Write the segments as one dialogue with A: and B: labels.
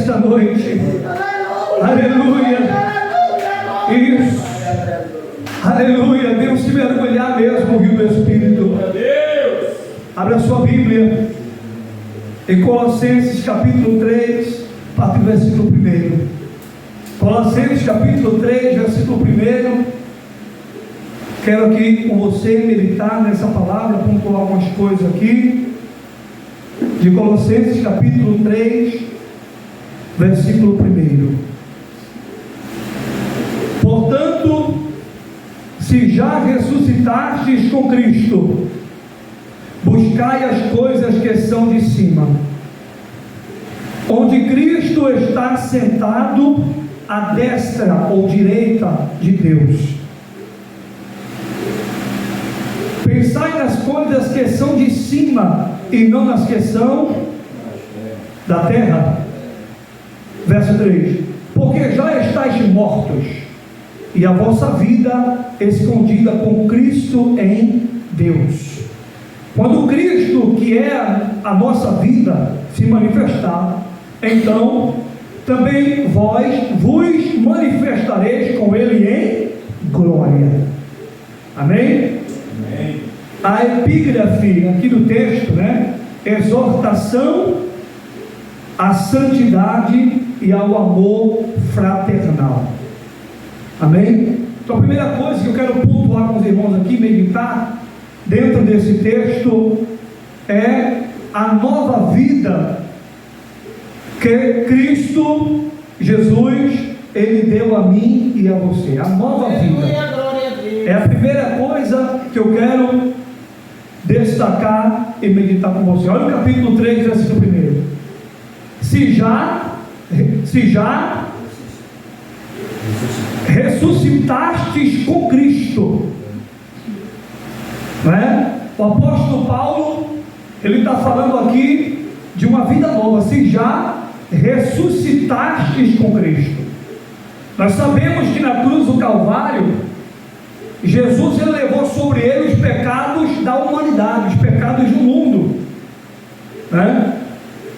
A: nesta noite. Aleluia. Isso. Aleluia. Deus se mergulhar mesmo no rio do Espírito. Abra a sua Bíblia em Colossenses capítulo 3, a partir do versículo 1. Colossenses capítulo 3, versículo 1. Quero aqui com você meditar nessa palavra, pontuar algumas coisas aqui. De Colossenses capítulo 3, versículo 1. Portanto, se já ressuscitastes com Cristo, buscai as coisas que são de cima, onde Cristo está sentado à destra ou direita de Deus. Pensai nas coisas que são de cima e não nas que são da terra. Verso 3: porque já estáis mortos, e a vossa vida escondida com Cristo em Deus. Quando Cristo, que é a nossa vida, se manifestar, então também vós vos manifestareis com Ele em glória. Amém? Amém. A epígrafe aqui do texto, exortação à santidade e ao amor fraternal. Amém? Então a primeira coisa que eu quero pontuar com os irmãos aqui, meditar dentro desse texto, é a nova vida que Cristo Jesus, Ele deu a mim e a você. A nova vida é a primeira coisa que eu quero destacar e meditar com você. Olha o capítulo 3, versículo 1. Se já ressuscitastes com Cristo, o apóstolo Paulo, ele está falando aqui de uma vida nova. Se já ressuscitastes com Cristo. Nós sabemos que na cruz do Calvário, Jesus, ele levou sobre ele os pecados da humanidade, os pecados do mundo,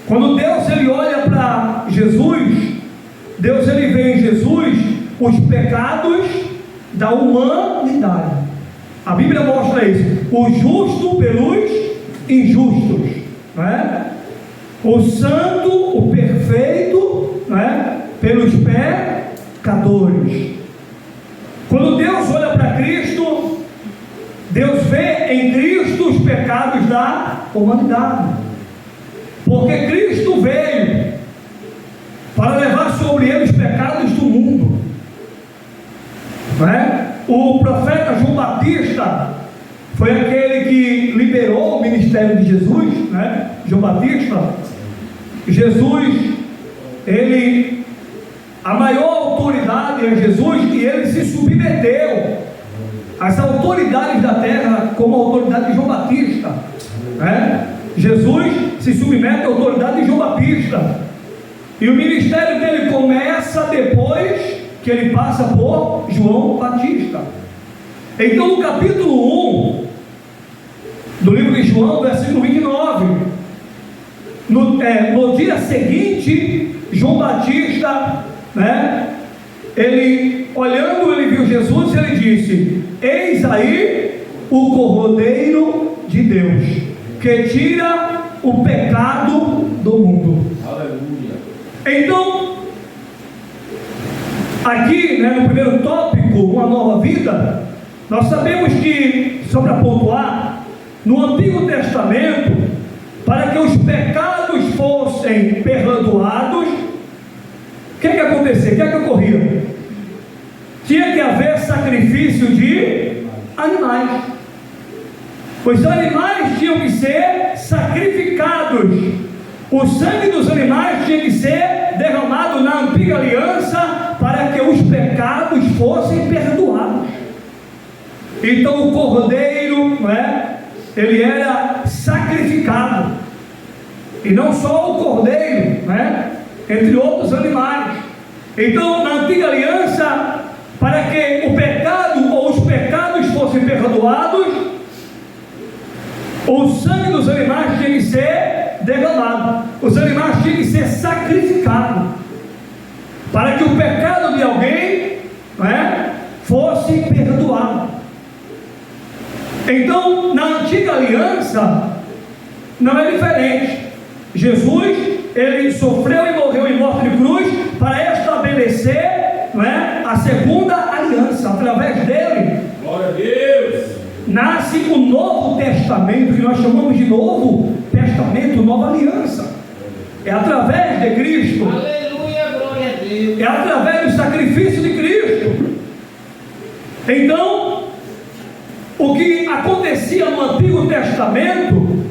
A: Quando Deus, ele olha para Jesus, Deus, ele vê em Jesus os pecados da humanidade. A Bíblia mostra isso: o justo pelos injustos, o santo, o perfeito, pelos pecadores. Quando Deus olha para Cristo, Deus vê em Cristo os pecados da humanidade, porque Cristo veio para levar sobre ele os pecados do mundo. O profeta João Batista foi aquele que liberou o ministério de Jesus, João Batista. Jesus, a maior autoridade é Jesus, e ele se submeteu às autoridades da terra, como a autoridade de João Batista. Jesus se submete à autoridade de João Batista, e o ministério dele começa depois que ele passa por João Batista. Então, no capítulo 1 do livro de João, versículo 29, no dia seguinte, João Batista, ele olhando, ele viu Jesus, e ele disse: eis aí o Cordeiro de Deus, que tira o pecado do mundo. Aleluia. Então, aqui, no primeiro tópico, uma nova vida, nós sabemos que, só para pontuar, no Antigo Testamento, para que os pecados fossem perdoados, o que acontecia? O que ocorria? Tinha que haver sacrifício de animais. Os animais tinham que ser sacrificados. O sangue dos animais tinha que ser derramado na antiga aliança para que os pecados fossem perdoados. Então o cordeiro, ele era sacrificado, e não só o cordeiro, entre outros animais. Então, na antiga aliança, para que o pecado ou os pecados fossem perdoados, o sangue dos animais tinha que ser derramado. os animais tinham que ser sacrificados, para que o pecado de alguém, fosse perdoado. Então, na antiga aliança, não é diferente. Jesus, ele sofreu e morreu em morte de cruz, para estabelecer, a segunda aliança. Através dele,
B: glória a Deus,
A: nasce o Novo Testamento, que nós chamamos de Novo Testamento, Nova Aliança. É através de Cristo.
B: aleluia, glória a Deus,
A: É através do sacrifício de Cristo. Então, o que acontecia no Antigo Testamento,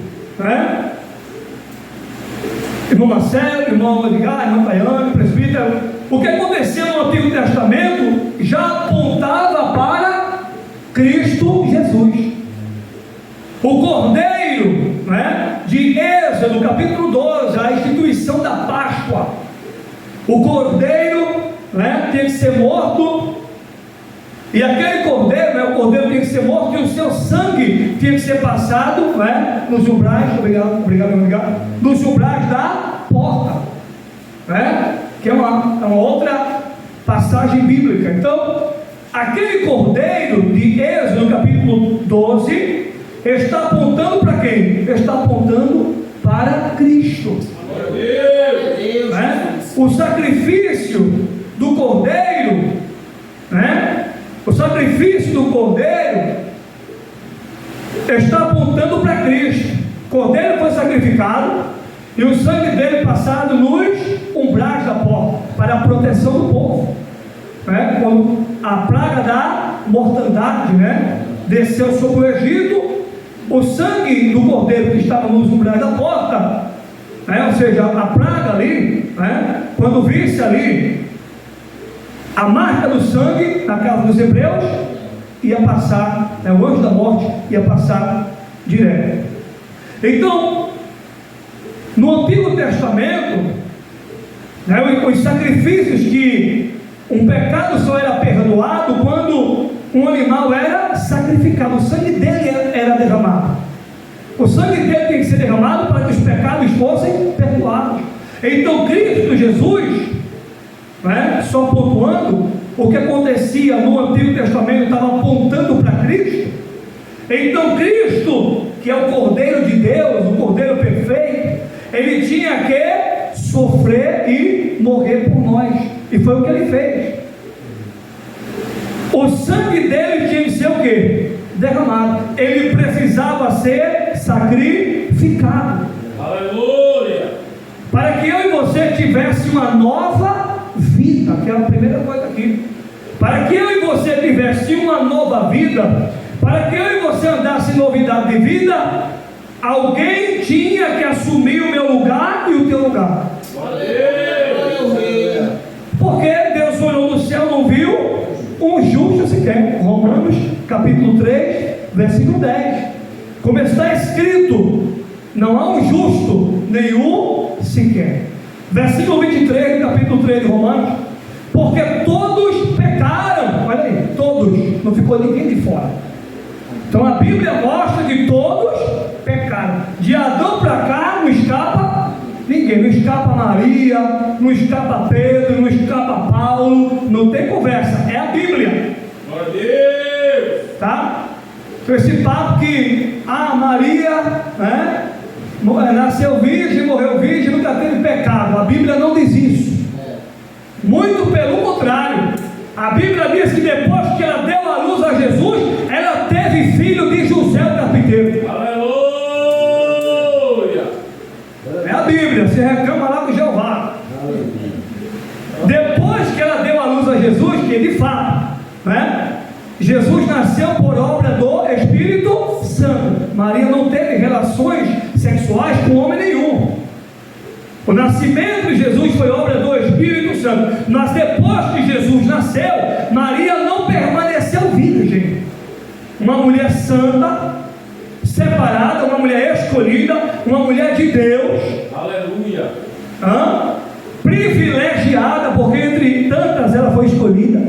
A: irmão Marcelo, irmão Edgar, irmão Tayane, presbítero, o que acontecia no Antigo Testamento já apontava para Cristo Jesus. O Cordeiro, de Êxodo, capítulo 12, a instituição da Páscoa. O Cordeiro, tinha que ser morto, e aquele Cordeiro, o Cordeiro tinha que ser morto, e o seu sangue tinha que ser passado, nos umbrais, nos umbrais da porta, que é uma outra passagem bíblica. Então, aquele Cordeiro de Êxodo, capítulo 12, está apontando para quem? Está apontando para Cristo. O sacrifício do Cordeiro, o sacrifício do Cordeiro está apontando para Cristo. O Cordeiro foi sacrificado e o sangue dele passado nos umbrais da porta, para a proteção do povo. Quando a praga da mortandade desceu sobre o Egito, o sangue do Cordeiro que estava nos umbrais da porta, ou seja, a praga ali, quando visse ali a marca do sangue na casa dos hebreus, ia passar, o anjo da morte ia passar direto. Então, no Antigo Testamento, os sacrifícios, que um pecado só era perdoado quando um animal era sacrificado, o sangue dele era derramado. O sangue dele tem que ser derramado para que os pecados fossem perdoados. Então Cristo Jesus, só pontuando, o que acontecia no Antigo Testamento estava apontando para Cristo. Então Cristo, que é o Cordeiro de Deus, o Cordeiro perfeito, ele tinha que sofrer e morrer por nós, e foi o que ele fez. O sangue dele tinha que ser o quê? Derramado. Ele precisava ser sacrificado.
B: aleluia,
A: Para que eu e você tivesse uma nova vida, que é a primeira coisa aqui. Para que eu e você tivesse uma nova vida, para que eu e você andasse em novidade de vida, alguém tinha que assumir o meu lugar e o teu lugar. Porque Deus olhou no céu, não viu um justo sequer. Romanos capítulo 3, versículo 10. Como está escrito, não há um justo, nenhum sequer. Versículo 23 do capítulo 3 de Romanos. Porque todos pecaram. Olha aí, todos, não ficou ninguém de fora. Então a Bíblia mostra que todos pecaram. De Adão para cá não escapa ninguém. Não escapa Maria, não escapa Pedro, não escapa Paulo. Não tem conversa, é a Bíblia.
B: glória a Deus,
A: Tá? Então esse papo que Maria nasceu virgem, morreu virgem, nunca teve pecado. A Bíblia não diz isso. Muito pelo contrário. A Bíblia diz que depois que ela deu a luz a Jesus, ela teve filho de José o carpinteiro.
B: aleluia,
A: É a Bíblia, você reclama lá com Jeová. Depois que ela deu a luz a Jesus, que de fato, Jesus nasceu por obra do Espírito Santo. Maria não teve relações sexuais com homem nenhum. O nascimento de Jesus foi obra do Espírito Santo. Mas depois que Jesus nasceu, Maria não permaneceu virgem. Uma mulher santa, separada, uma mulher escolhida, uma mulher de Deus,
B: aleluia,
A: privilegiada, porque entre tantas ela foi escolhida.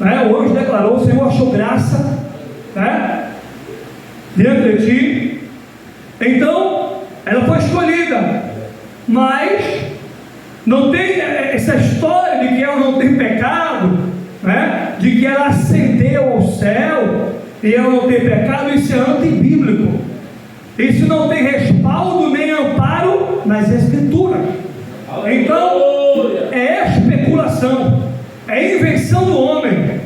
A: O anjo declarou: o Senhor achou graça diante de ti. Então ela foi escolhida. mas não tem essa história de que ela não tem pecado, né? De que ela ascendeu ao céu e ela não tem pecado. Isso é antibíblico. Isso não tem respaldo nem amparo nas Escrituras. Então, é especulação, é invenção do homem,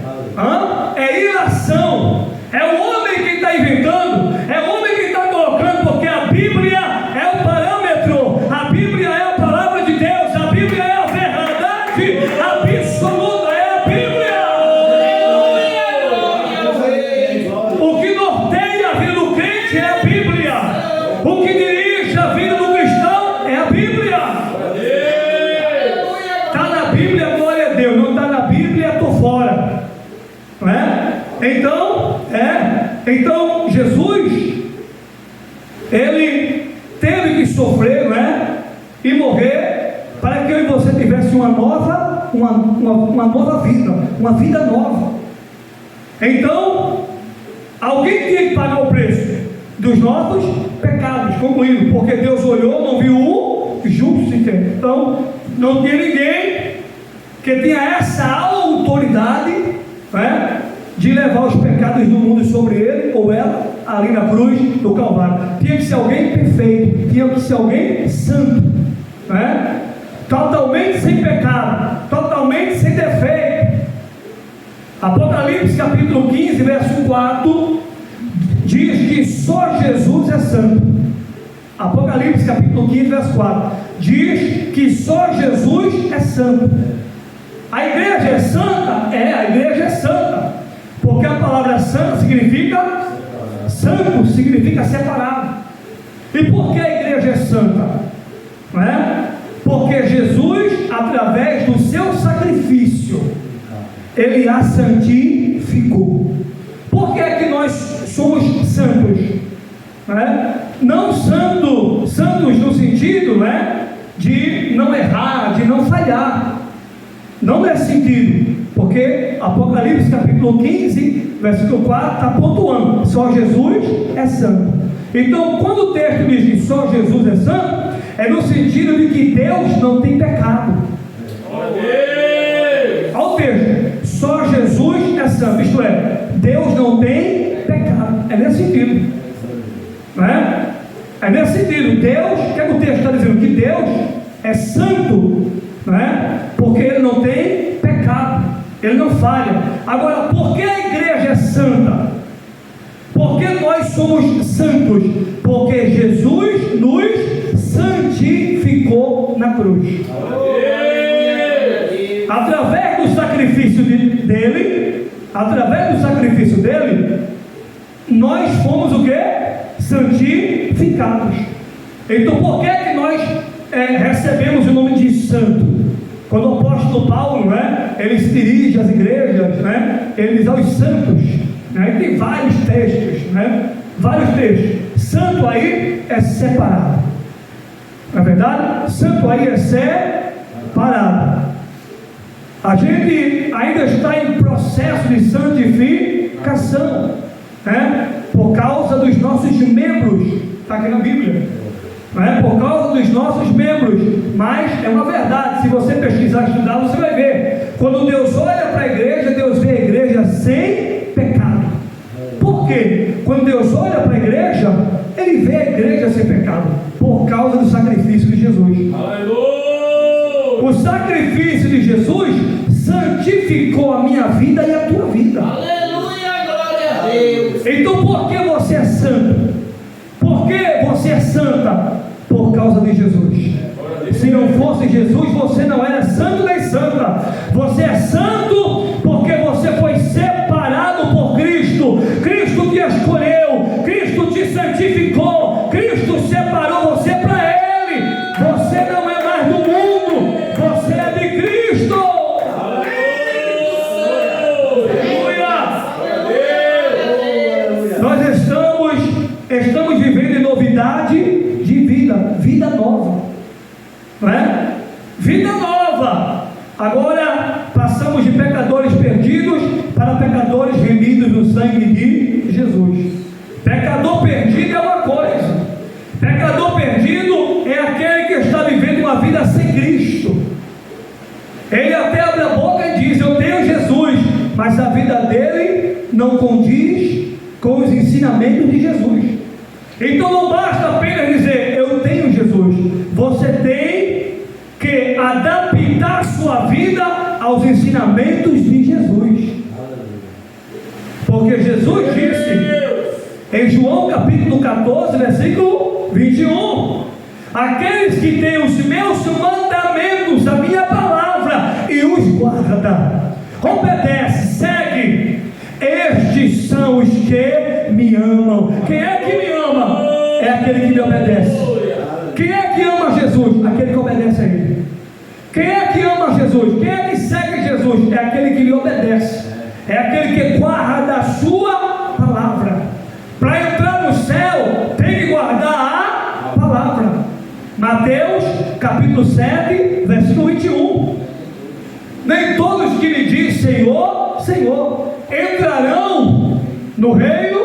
A: é ilação, é o homem que está inventando, é o homem que está colocando, porque a Bíblia é o parâmetro, a Bíblia é a palavra de Deus, a Bíblia é a verdade absoluta, é a Bíblia. O que norteia a vida do crente é a Bíblia, o que dirige a vida do cristão é a Bíblia. Está na Bíblia, glória a Deus. Não está na Bíblia, estou fora, não é? Então Jesus, ele teve que sofrer, não é? E morrer para que eu e você tivesse uma nova vida, uma vida nova. Então alguém tinha que pagar o preço dos nossos pecados, concluindo, porque Deus olhou, não viu um justo sequer. Então não tinha ninguém que tinha essa autoridade, né, de levar os pecados do mundo sobre ele ou ela ali na cruz do Calvário. Tinha que ser alguém perfeito, tinha que ser alguém santo, né, totalmente sem pecado, totalmente sem defeito. Apocalipse capítulo 15 verso 4 diz que só Jesus é santo. Apocalipse capítulo 15 verso 4 diz que só Jesus é santo. A igreja é santa? A igreja é santa, porque a palavra santa significa santo, significa separado. E por que a igreja é santa? Não é? Porque Jesus, através do seu sacrifício, ele a santificou. Por que é que nós somos santos? Não é? Não santos no sentido, não é, de não errar, de não falhar. Não nesse sentido, porque Apocalipse capítulo 15, versículo 4, está pontuando: só Jesus é santo. Então, quando o texto diz que só Jesus é santo, é no sentido de que Deus não tem pecado. Olha o texto: só Jesus é santo, isto é, Deus não tem pecado. É nesse sentido, não é? É nesse sentido. Deus, o que é que o texto está dizendo? Que Deus é santo, não é? Porque ele não tem pecado, ele não falha. Agora, por que a igreja é santa? Por que nós somos santos? Porque Jesus nos santificou na cruz. Através do sacrifício dele, nós fomos o que? Santificados. Então, por que nós recebemos o nome de santo? Quando o apóstolo Paulo, né, ele se dirige às igrejas, né, ele diz aos santos, né, e tem vários textos, né, vários textos. Santo aí é separado, não é verdade? Santo aí é separado. A gente ainda está em processo de santificação, né, por causa dos nossos membros, está aqui na Bíblia. Não é? Por causa dos nossos membros, mas é uma verdade. Se você pesquisar, estudar, você vai ver. Quando Deus olha para a igreja, Deus vê a igreja sem pecado. Por quê? Quando Deus olha para a igreja, Ele vê a igreja sem pecado, por causa do sacrifício de Jesus. Aleluia! O sacrifício de Jesus santificou a minha vida e a tua vida. Aleluia, glória a Deus. Então, por que você é santo? Por que você é santa? Por causa de Jesus. Se não fosse Jesus, você não era santo nem santa. Você é santo porque você foi separado por Cristo. Cristo te escolheu, Cristo te santificou, Cristo separou você para Ele. Você não é mais do mundo, você é de Cristo. Aleluia! Nós estamos vivendo em novidade de vida nova, não é? Vida nova. Agora passamos de pecadores perdidos para pecadores remidos no sangue de Jesus. Pecador perdido é uma coisa, pecador perdido é aquele que está vivendo condiz com os ensinamentos de Jesus. Então não basta apenas dizer, eu tenho Jesus. Você tem que adaptar sua vida aos ensinamentos de Jesus. Porque Jesus disse em João capítulo 14, versículo 21, aqueles que têm os meus mandamentos, a minha palavra, e os guarda, obedece, segue, estes são os que me amam. Quem é que me ama? É aquele que me obedece. Quem é que ama Jesus? Aquele que obedece a Ele. Quem é que ama Jesus? Quem é que segue Jesus? É aquele que lhe obedece. É aquele que guarda a sua palavra. Para entrar no céu, tem que guardar a palavra. Mateus capítulo 7, versículo 21. Nem todos que lhe dizem Senhor, Senhor, entrarão no reino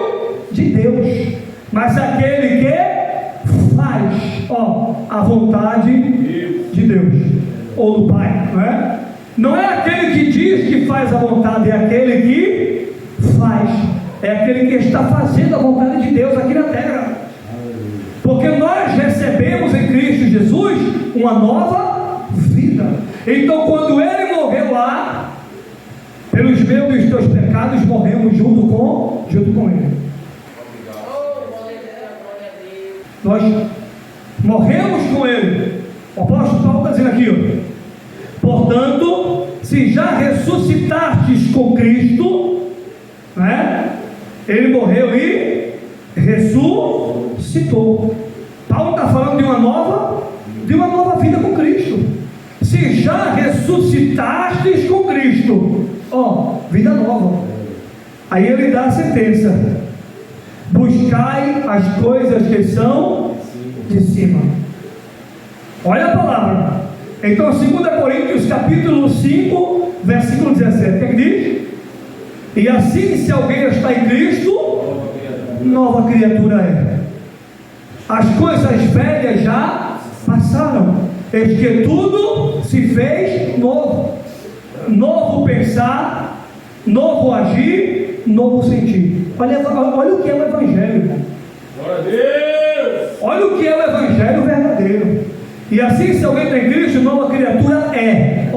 A: de Deus, mas aquele que faz a vontade de Deus, ou do Pai, não é? Não é aquele que diz que faz a vontade, é aquele que faz, é aquele que está fazendo a vontade de Deus aqui na terra, porque nós recebemos em Cristo Jesus uma nova vida. Então quando Ele morreu lá, pelos meus e os teus pecados, morremos junto com Ele. Nós morremos com Ele. O apóstolo Paulo está dizendo aqui, portanto, se já ressuscitastes com Cristo, né? Ele morreu e ressuscitou. Paulo está falando de uma nova vida com Cristo. Se já ressuscitastes com Cristo, vida nova. Aí ele dá a sentença: buscai as coisas que são de cima. Olha a palavra. Então 2 Coríntios capítulo 5, versículo 17, o que diz? E assim, se alguém está em Cristo, nova criatura é. As coisas velhas já passaram, eis que tudo se fez novo. Novo pensar, novo agir, novo sentir. Olha o que é o Evangelho.
B: Glória a Deus.
A: Olha o que é o Evangelho verdadeiro. E assim, se alguém tem Cristo, nova criatura é.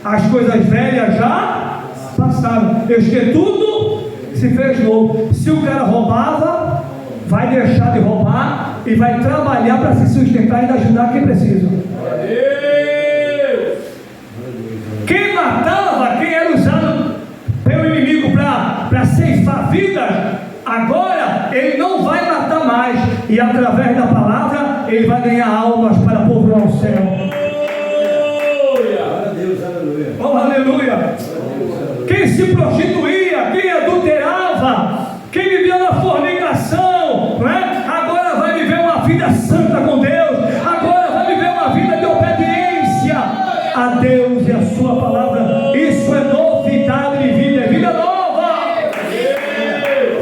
A: As coisas velhas já passaram, eis que tudo se fez novo. Se o cara roubava, vai deixar de roubar e vai trabalhar para se sustentar e ajudar quem precisa.
B: Glória a Deus.
A: Quem matava, quem era usado pelo inimigo para ceifar vidas, agora ele não vai matar mais, e através da palavra ele vai ganhar almas para povoar o céu.
B: Glória a Deus, aleluia.
A: Oh, aleluia. Quem se prostituía, quem adulterava, quem vivia na fornicação, não é? Agora vai viver uma vida santa com Deus, agora vai viver uma vida de obediência a Deus e a sua palavra. Isso é novidade de vida, é vida nova.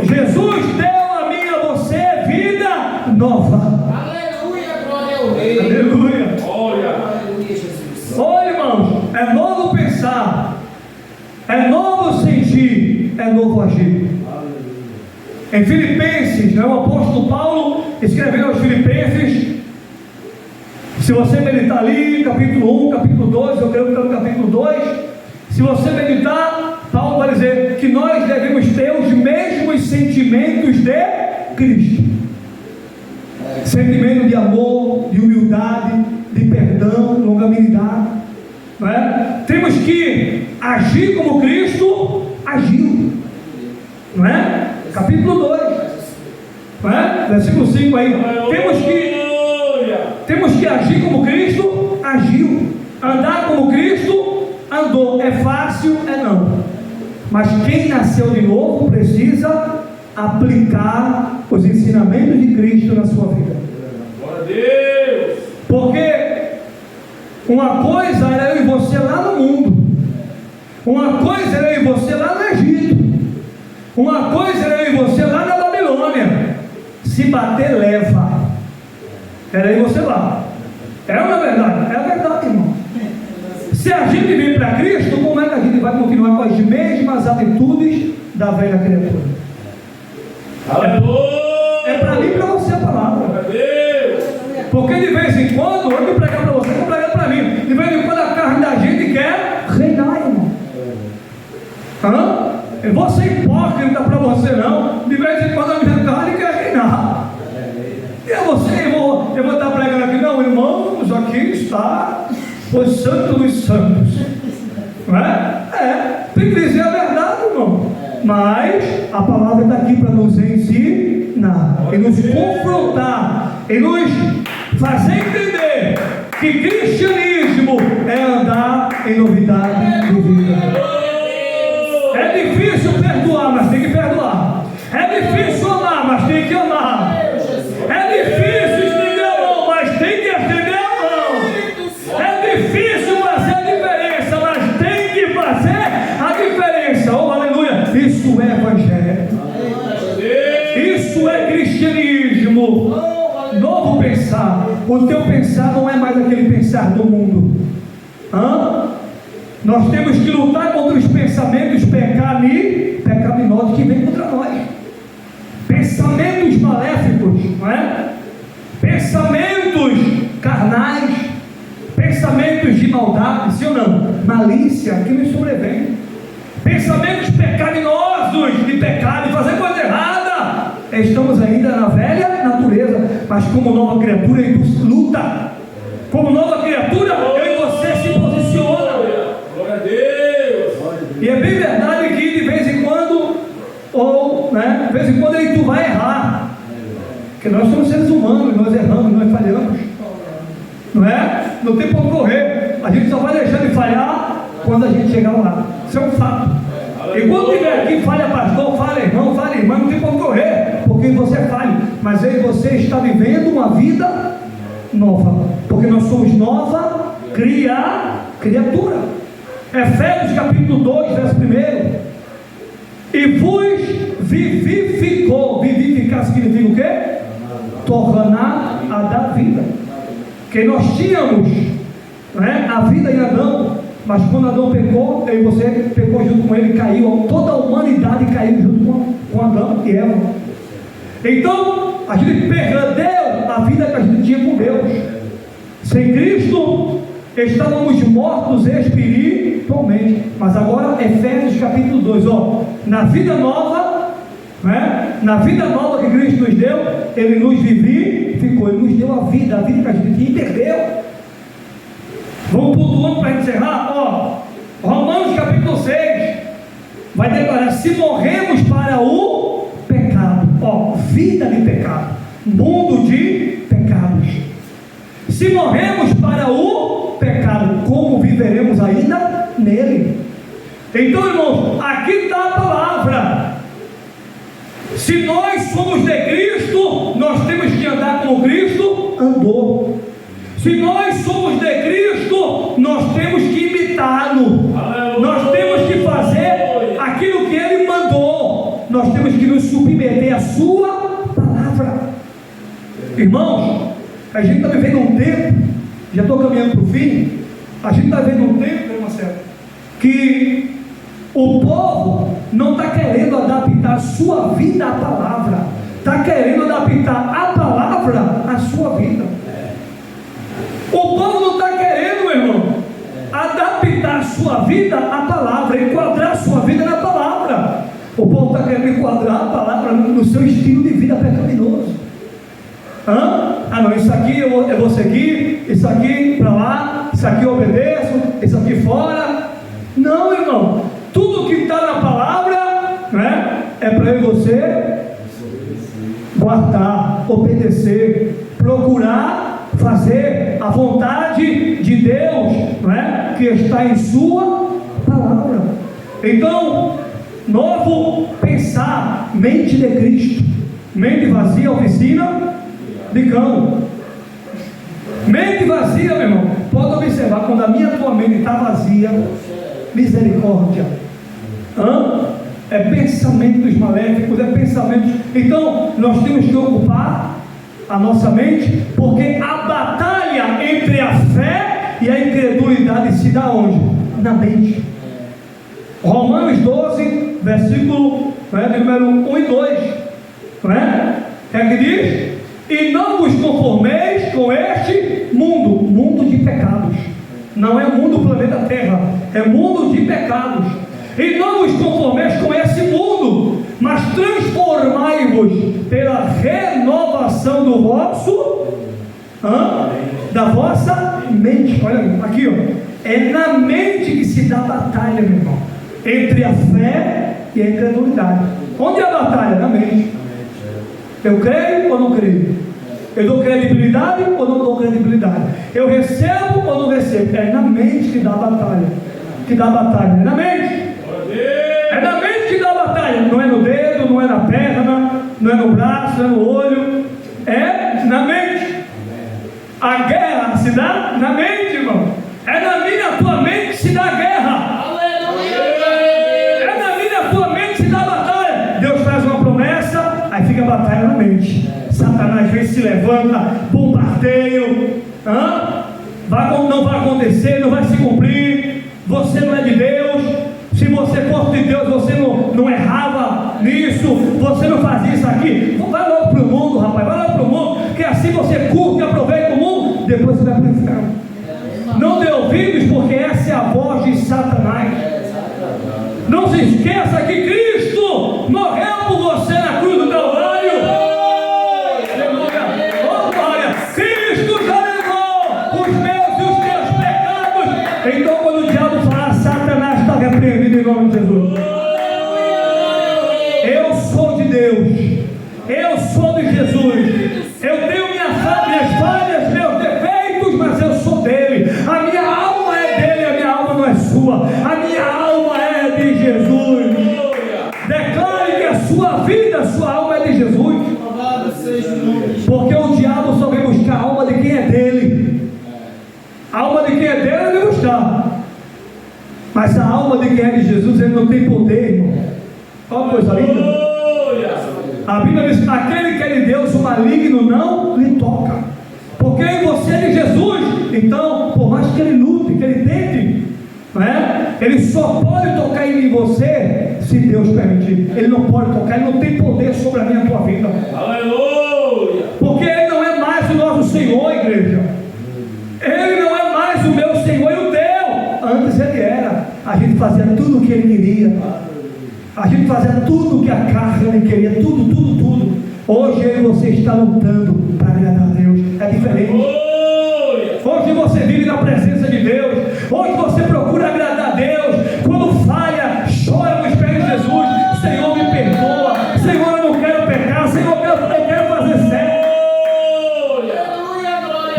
A: Jesus deu a mim e a você vida nova.
B: Aleluia, glória ao Rei.
A: Aleluia.
B: Glória.
C: Aleluia, Jesus.
A: Olha, irmãos, é novo pensar, é novo sentir, é novo agir. Em Filipenses, o apóstolo Paulo escreveu aos Filipenses. Se você meditar ali, capítulo 1, capítulo 2, eu creio que está no capítulo 2. Se você meditar, Paulo vai dizer que nós devemos ter os mesmos sentimentos de Cristo. Sentimento de amor, de humildade, de perdão, longanimidade, não é? Temos que agir como Cristo agiu, não é? Capítulo 2, não é? Versículo 5 aí. Temos que agir como Cristo agiu, andar como Cristo andou. É fácil? É não. Mas quem nasceu de novo precisa aplicar os ensinamentos de Cristo na sua vida.
B: Glória a Deus.
A: Porque uma coisa era eu e você lá no mundo, uma coisa era eu e você lá no Egito, uma coisa era eu e você lá na Babilônia. Se bater, leva. Era eu e você lá. É ou não é verdade? É a verdade, irmão. Se a gente vem para Cristo, como é que a gente vai continuar com as mesmas atitudes da velha criatura? É para mim e para você a palavra. Porque de vez em quando, eu vou pregar para você, eu vou pregar para mim. De vez em quando a carne da gente quer reinar, irmão. Eu vou ser hipócrita para você não. De vez em quando a minha carne quer reinar. E eu vou estar pregando aqui, não, irmãos, aqui está o Santo dos Santos. Não é? Tem que dizer a verdade, irmão. Mas a palavra está aqui para nos ensinar, e nos confrontar, e nos fazer entender que cristianismo é andar em novidade de vida. É difícil perdoar, mas tem que perdoar. É difícil amar, mas tem que amar. É difícil estender a mão, mas tem que estender a mão. É difícil fazer a diferença, mas tem que fazer a diferença. Oh, aleluia! Isso é evangelho. Isso é cristianismo. Novo pensar. O teu pensar não é mais aquele pensar do mundo. Nós temos que lutar contra os pensamentos pecaminosos que vêm contra nós. Pensamentos maléficos, não é? Pensamentos carnais, pensamentos de maldade, sim ou não? Malícia que nos sobrevém. Pensamentos pecaminosos de pecado, de fazer coisa errada. Estamos ainda na velha natureza, mas como nova criatura, ele luta. Como nova criatura, eu e você se posiciona.
B: Glória a Deus.
A: E é bem verdade que de vez em quando, de vez em quando tu vai errar. Porque nós somos seres humanos, nós erramos, nós falhamos. Não é? Não tem como correr. A gente só vai deixar de falhar quando a gente chegar lá. Isso é um fato. E quando tiver aqui, falha pastor, falha irmão, falha irmã, não tem como correr, porque você falha. Mas aí você está vivendo uma vida nova, porque nós somos nova criatura. Efésios capítulo 2, verso 1. E vos vivificou. Vivificar significa o quê? Tornar a dar vida. Que nós tínhamos a vida em Adão, mas quando Adão pecou, eu e você pecou junto com ele, caiu, toda a humanidade caiu junto com Adão e Eva. Então a gente perdeu a vida que a gente tinha com Deus. Sem Cristo estávamos mortos espiritualmente. Mas agora Efésios capítulo 2, na vida nova, na vida nova que Cristo nos deu, Ele nos vivificou, Ele nos deu a vida que a gente tinha e perdeu. Vamos pontuando para encerrar. Romanos capítulo 6 vai declarar: se morremos para o pecado, vida de pecado, mundo de pecados. Se morremos para o pecado, como viveremos ainda nele? Então, irmãos, aqui está a palavra. Se nós somos de Cristo, nós temos que andar como Cristo andou. Se nós somos de Cristo, nós temos que imitá-lo. Nós temos que fazer aquilo que Ele mandou. Nós temos que nos submeter à Sua palavra. Irmãos, a gente está vivendo um tempo, já estou caminhando para o fim, a gente está vivendo um tempo, né, Marcelo, que o povo não está querendo adaptar a sua vida à palavra, está querendo adaptar a palavra à sua vida. O povo não está querendo, meu irmão, adaptar a sua vida à palavra, enquadrar a sua vida na palavra. O povo está querendo enquadrar a palavra no seu estilo de vida pecaminoso. Não, isso aqui eu vou seguir, isso aqui para lá, isso aqui eu obedeço, isso aqui fora. Não, irmão, tudo que está na palavra, é para eu e você guardar, obedecer, procurar fazer a vontade de Deus, que está em sua palavra. Então, novo pensar, mente de Cristo. Mente vazia, oficina de cão. Mente vazia, meu irmão, pode observar, quando a tua mente está vazia, misericórdia, é pensamentos maléficos, é pensamentos. Então nós temos que ocupar a nossa mente, porque a batalha entre a fé e a incredulidade se se dá onde? Na mente. Romanos 12, versículo de número 1 e 2. Não é? O que é que diz? E não vos conformeis com este mundo de pecados. Não é mundo planeta Terra, é mundo de pecados. E não vos conformeis com esse mundo, mas transformai-vos pela renovação do vosso, da vossa mente. Olha aqui, ó. É na mente que se dá a batalha, meu irmão, entre a fé e a incredulidade. Onde é a batalha? Na mente. Eu creio ou não creio? Eu dou credibilidade ou não dou credibilidade? Eu recebo ou não recebo? É na mente que dá a batalha. Que dá a batalha. É na mente. É na mente que dá a batalha. Não é no dedo, não é na perna, não é no braço, não é no olho. É na mente. A guerra se dá na mente, irmão. É na minha e na tua mente que se dá a guerra. É na minha e na tua mente que se dá a batalha. Deus faz uma promessa, aí fica a batalha na mente. Satanás vem, se levanta, bombardeio. Não vai acontecer, não vai se cumprir. Você não é de Deus. Se você fosse de Deus, você não errava nisso. Você não fazia isso aqui. Vai logo para o mundo, rapaz. Vai logo para o mundo. Que assim você curte e aproveita o mundo. Depois você vai para o inferno. Não dê ouvidos, porque essa é a voz de Satanás. Não se esqueça que Cristo morreu por você na cruz do Calvário. Cristo já levou os meus e os teus pecados. Então, quando o diabo falar, Satanás está repreendido em nome de Jesus. Eu sou de Deus. Eu sou de Jesus. Eu tenho minhas falhas, meus defeitos, mas eu sou dele. A minha alma é dele, a minha alma não é sua. A minha alma é de Jesus. Declare que a sua vida, a sua alma é de Jesus. Porque o diabo só vem buscar a alma de quem é dele. A alma de quem é dele ele vem buscar. Mas a alma de quem é de Jesus, ele não tem poder, irmão. Olha uma coisa linda. A Bíblia diz: aquele que é de Deus, o maligno não lhe toca. Porque você é de Jesus. Então, por mais que ele lute, que ele tente, não é? Ele só pode tocar em você se Deus permitir. Ele não pode tocar, ele não tem poder sobre a minha e a tua vida.
B: Aleluia!
A: Porque ele não é mais o nosso Senhor, igreja. Ele não é mais o meu Senhor e o teu. Antes ele era. A gente fazia tudo o que ele queria. A gente fazia tudo o que a carne queria. Tudo. Hoje eu e você está lutando para agradar a Deus. É diferente. Hoje você vive na presença de Deus. Hoje você procura agradar a Deus. Quando falha, chora nos pés de Jesus. Senhor, me perdoa. Senhor, eu não quero pecar. Senhor, eu quero fazer certo.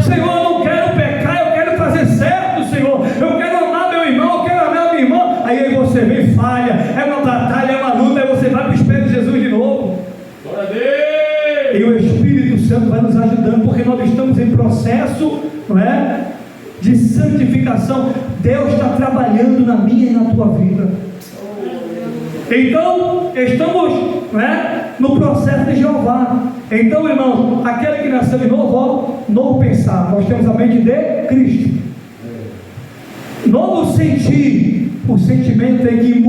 A: Senhor, eu não quero pecar. Eu quero fazer certo, Senhor. Eu quero amar meu irmão. Eu quero amar minha irmã. Aí você vem e falha. É uma batalha, é uma luta. Aí você vai para os pés de Jesus de novo.
B: Glória a Deus.
A: E o Espírito Santo vai nos ajudando, porque nós estamos em processo, não é, de santificação. Deus está trabalhando na minha e na tua vida. Então, estamos, não é, no processo de Jeová. Então, irmãos, aquele que nasceu de novo, ó, novo pensar. Nós temos a mente de Cristo. Novo sentir. O sentimento tem que ir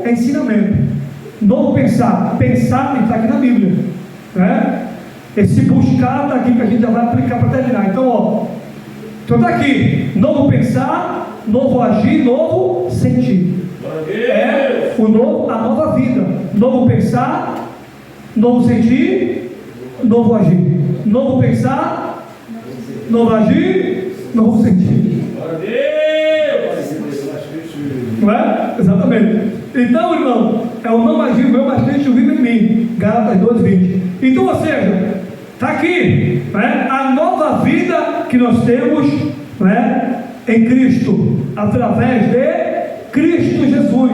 A: é ensinamento. Novo pensar. Pensar está aqui na Bíblia, né? Esse buscar está aqui, que a gente já vai aplicar para terminar. Então, ó, então está aqui: novo pensar, novo agir, novo sentir. É o novo, a nova vida. Novo pensar, novo sentir, novo agir. Novo pensar, novo agir, novo sentir. Não é? Exatamente. Então, irmão, é o não agir meu, mas Cristo vive em mim. Gálatas 2:20. Então, ou seja, está aqui, né, a nova vida que nós temos, né, em Cristo, através de Cristo Jesus.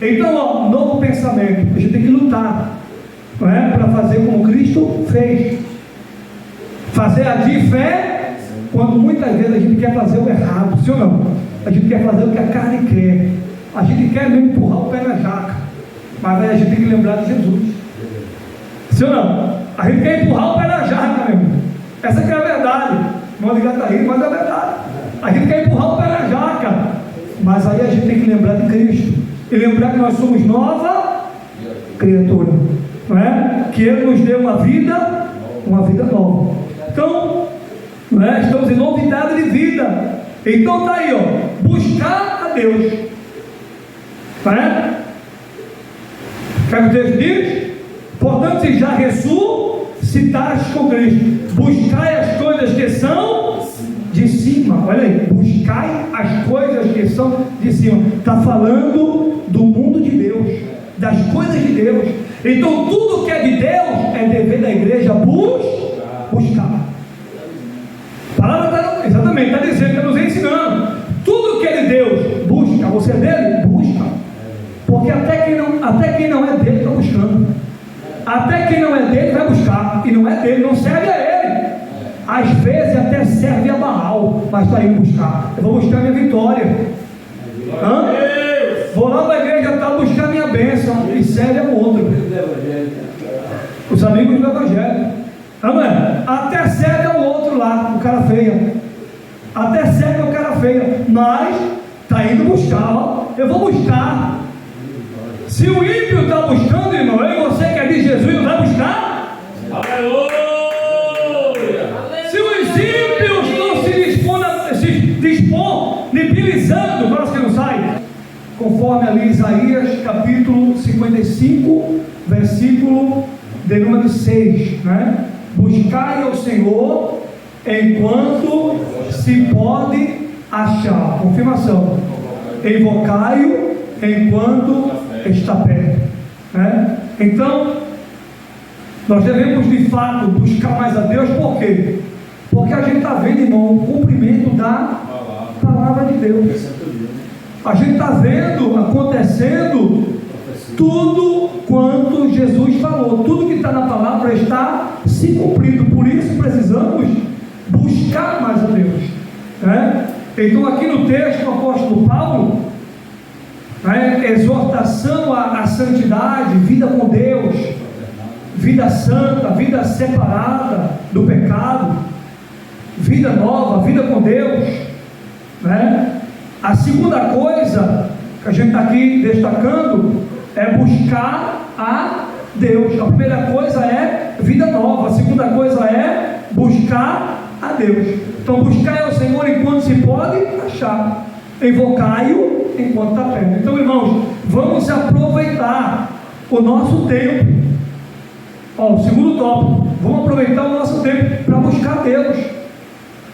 A: Então, ó, novo pensamento. A gente tem que lutar, né, para fazer como Cristo fez. Fazer a de fé, quando muitas vezes a gente quer fazer o errado, sim ou não? A gente quer fazer o que a carne quer. A gente quer mesmo empurrar o pé na jaca. Mas aí a gente tem que lembrar de Jesus. Sim ou não? A gente quer empurrar o pé na jaca, meu irmão. Essa que é a verdade. Não ligar tá rindo, mas é a verdade. A gente quer empurrar o pé na jaca. Mas aí a gente tem que lembrar de Cristo e lembrar que nós somos nova criatura, não é? Que Ele nos deu uma vida nova. Então, não é? Estamos em novidade de vida. Então está aí, ó, buscar a Deus, não é? O que o texto diz? Portanto, se já ressuscitaste com Cristo, buscai as coisas que são de cima. Olha aí, buscai as coisas que são de cima. Está falando do mundo de Deus, das coisas de Deus. Então tudo que é de Deus é dever da igreja buscar. A palavra está, exatamente, está dizendo, está nos ensinando. Tudo que é de Deus, busca. Você é dele? Busca. Porque até quem não é dele está buscando. Até quem não é dele vai buscar. E não é dele, não serve a ele. Às vezes até serve a Baal, mas está indo buscar. Eu vou buscar minha vitória. Vou lá para a igreja tá, buscar minha bênção. E serve a outro. Os amigos do Evangelho. Amém? Até serve ao outro lá, o cara feia. Até serve o cara feia. Mas está indo buscar. Ó. Eu vou buscar. Se o ímpio está buscando, irmão, eu e você que é de Jesus, não vai buscar? Aleluia! Se os ímpios estão se disponibilizando, para os que não saem, conforme ali Isaías capítulo 55, versículo de número 6, né? Buscai ao Senhor enquanto se pode achar. Confirmação. Invocai-o enquanto está perto, né? Então nós devemos de fato buscar mais a Deus. Por quê? Porque a gente está vendo, irmão, o cumprimento da palavra de Deus. A gente está vendo acontecendo tudo quanto Jesus falou. Tudo que está na palavra está se cumprindo. Por isso precisamos buscar mais a Deus, né? Então aqui no texto do apóstolo Paulo, exortação à santidade, vida com Deus, vida santa, vida separada do pecado, vida nova, vida com Deus, né? A segunda coisa que a gente está aqui destacando é buscar a Deus. A primeira coisa é vida nova, a segunda coisa é buscar a Deus. Então buscai ao Senhor enquanto se pode achar, invocai-o enquanto está perto. Então, irmãos, vamos aproveitar o nosso tempo. Ó, o segundo tópico, vamos aproveitar o nosso tempo para buscar Deus,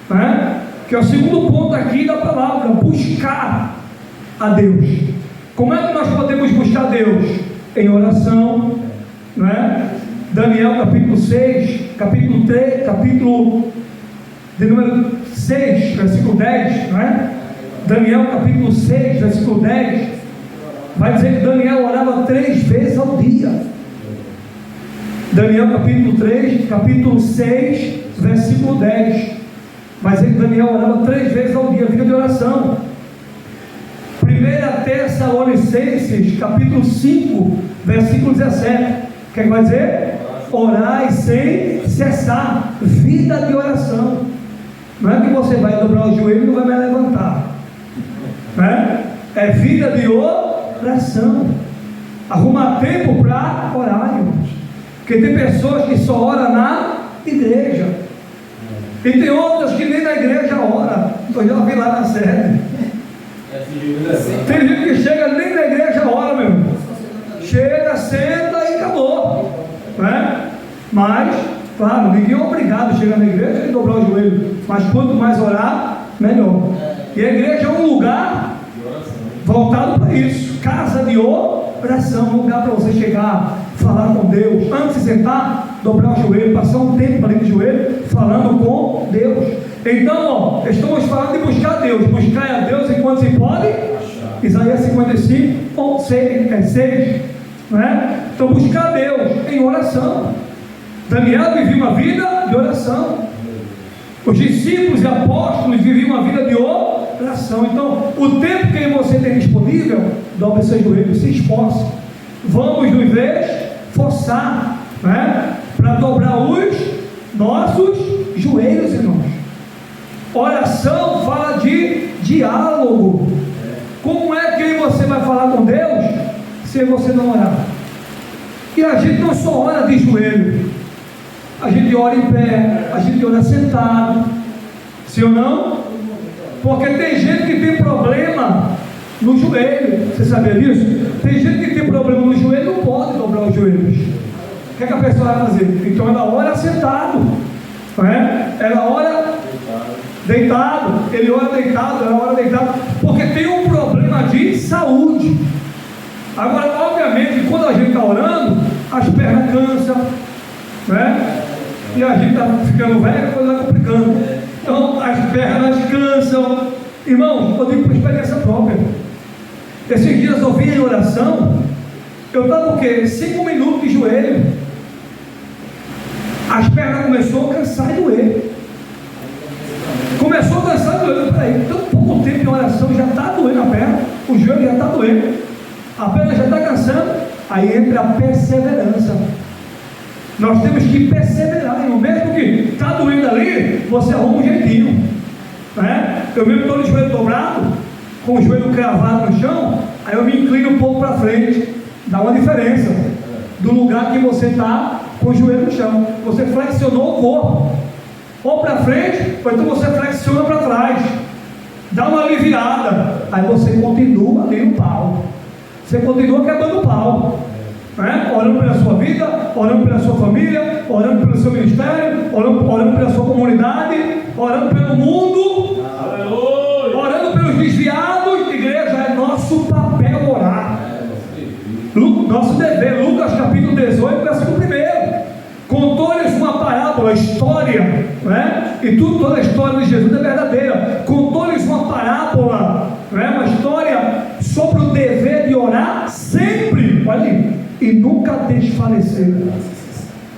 A: né? Que é o segundo ponto aqui da palavra, buscar a Deus. Como é que nós podemos buscar Deus? Em oração, né? Daniel capítulo 6, capítulo 3, capítulo de número 6, versículo 10, né? Daniel capítulo 6, versículo 10, vai dizer que Daniel orava 3 vezes ao dia. Daniel capítulo 6, versículo 10, vai dizer que Daniel orava 3 vezes ao dia, vida de oração. 1 Tessalonicenses capítulo 5, versículo 17, o que vai dizer? Orai sem cessar, vida de oração. Não é que você vai dobrar o joelho e não vai mais levantar, né? É vida de oração. Arrumar tempo para orar, irmãos. Porque tem pessoas que só oram na igreja, e tem outras que nem na igreja ora. Eu já vi lá na sede. Tem gente que chega nem na igreja ora, meu irmão. Chega, senta e acabou, né? Mas, claro, ninguém é obrigado a chegar na igreja e dobrar o joelho. Mas quanto mais orar, melhor. E a igreja é um lugar voltado para isso, casa de oração, um lugar para você chegar, falar com Deus, antes de sentar, dobrar o joelho, passar um tempo ali de joelho, falando com Deus. Então, ó, estamos falando de buscar Deus, buscar a Deus enquanto se pode. Isaías 55, 6, né? Então, buscar Deus em oração. Daniel vivia uma vida de oração. Os discípulos e apóstolos viviam uma vida de oração. Então, o tempo que você tem disponível, dobre seu joelho, se esforce. Vamos nos esforçar, né? Para dobrar os nossos joelhos, irmãos. Oração fala de diálogo Como é que você vai falar com Deus se você não orar? E a gente não só ora de joelho, a gente ora em pé, a gente ora sentado, sim ou não? Porque tem gente que tem problema no joelho, você sabia disso? Tem gente que tem problema no joelho e não pode dobrar os joelhos. O que é que a pessoa vai fazer? Então ela ora sentado, não é? Ela ora deitado, ele ora deitado, ela ora deitado, porque tem um problema de saúde. Agora, obviamente, quando a gente está orando, as pernas cansam, né? E a gente está ficando velho, a coisa vai complicando. Então, as pernas cansam. Irmão, eu digo por experiência própria. Esses dias eu vim em oração, eu estava o quê? 5 minutos de joelho. As pernas começaram a cansar e doer. Começou a cansar e doer. Peraí, tão pouco tempo em oração, já está doendo a perna, o joelho já está doendo, a perna já está cansando. Aí entra a perseverança. Nós temos que perseverar, irmão. Mesmo que está doendo ali, você arruma um jeitinho, né? Eu mesmo estou de joelho dobrado, com o joelho cravado no chão, aí eu me inclino um pouco para frente. Dá uma diferença do lugar que você está com o joelho no chão. Você flexionou o corpo, ou para frente, ou então você flexiona para trás, dá uma aliviada, aí você continua ali no pau, você continua quebrando o pau, né? Orando pela sua vida, orando pela sua família, orando pelo seu ministério, orando pela sua comunidade, orando pelo mundo, orando pelos desviados. Igreja, é nosso papel orar, nosso dever. Lucas capítulo 18, versículo 1. Contou-lhes uma parábola, história, né? E toda a história de Jesus é verdadeira. Contou-lhes uma parábola, né? Uma história sobre o dever de orar sempre, olha aí, e nunca desfalecer.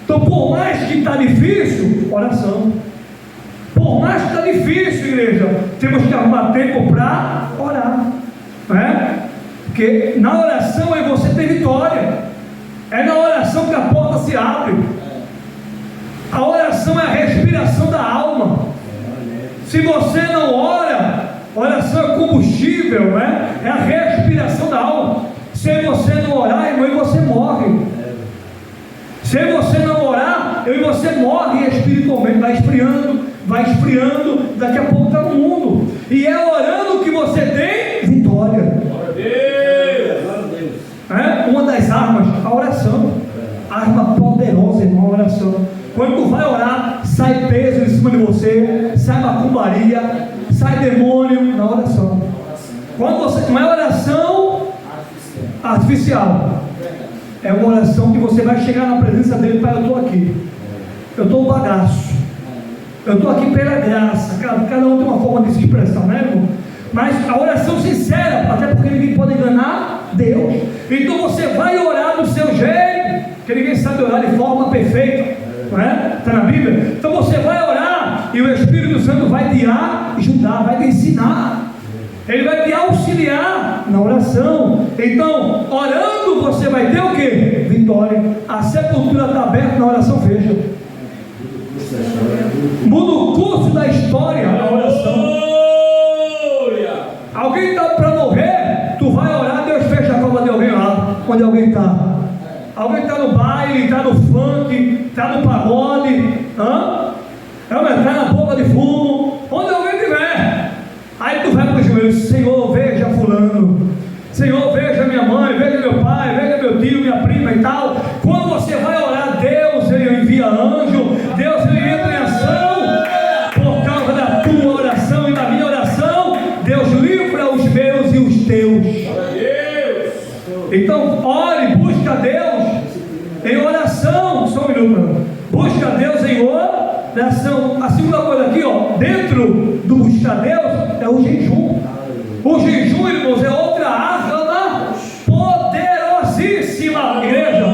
A: Então, por mais que está difícil, oração. Por mais que está difícil, igreja, temos que arrumar tempo para orar, né? Porque na oração é você ter vitória. É na oração que a porta se abre. A oração é a respiração da alma. Se você não ora, oração é combustível, né? É a respiração da alma. Se você não orar, irmão, e você morre. Se você não orar, eu e você morre espiritualmente. Vai esfriando, daqui a pouco está no mundo. E é orando que você tem vitória. É uma das armas, a oração. Arma poderosa, irmão, a oração. Quando tu vai orar, sai peso em cima de você, sai macumbaria, sai demônio na oração. Quando você não é oração artificial, é uma oração que você vai chegar na presença dele. Pai, eu estou aqui, eu estou um bagaço, eu estou aqui pela graça. Cada um tem uma forma de se expressar, né, irmão? Mas a oração sincera, até porque ninguém pode enganar Deus. Então você vai orar do seu jeito, que ninguém sabe orar de forma perfeita, não é? Está na Bíblia. Então você vai orar e o Espírito Santo vai te ajudar, vai te ensinar, ele vai te auxiliar na oração. Então, orando, você vai ter o que? Vitória. A sepultura está aberta, na oração fecha. Muda o curso da história, a oração. Alguém está para morrer, tu vai orar, Deus fecha a cova de alguém lá, onde alguém está. Alguém está no baile, está no funk, está no pagode, está na boca de fumo, onde alguém estiver. Aí tu vai para os joelhos: Senhor, veja fulano, Senhor, veja minha mãe, veja meu pai, veja meu tio, minha prima e tal. Quando você vai orar, Deus, ele envia anjo, Deus, ele entra em ação, por causa da tua oração e da minha oração. Deus livra os meus e os teus. Então, ore, busca Deus em oração. Só um minuto. Busca Deus em oração. A segunda coisa aqui, dentro do buscar Deus, é o jejum. O jejum, irmãos, é outra arma poderosíssima, igreja.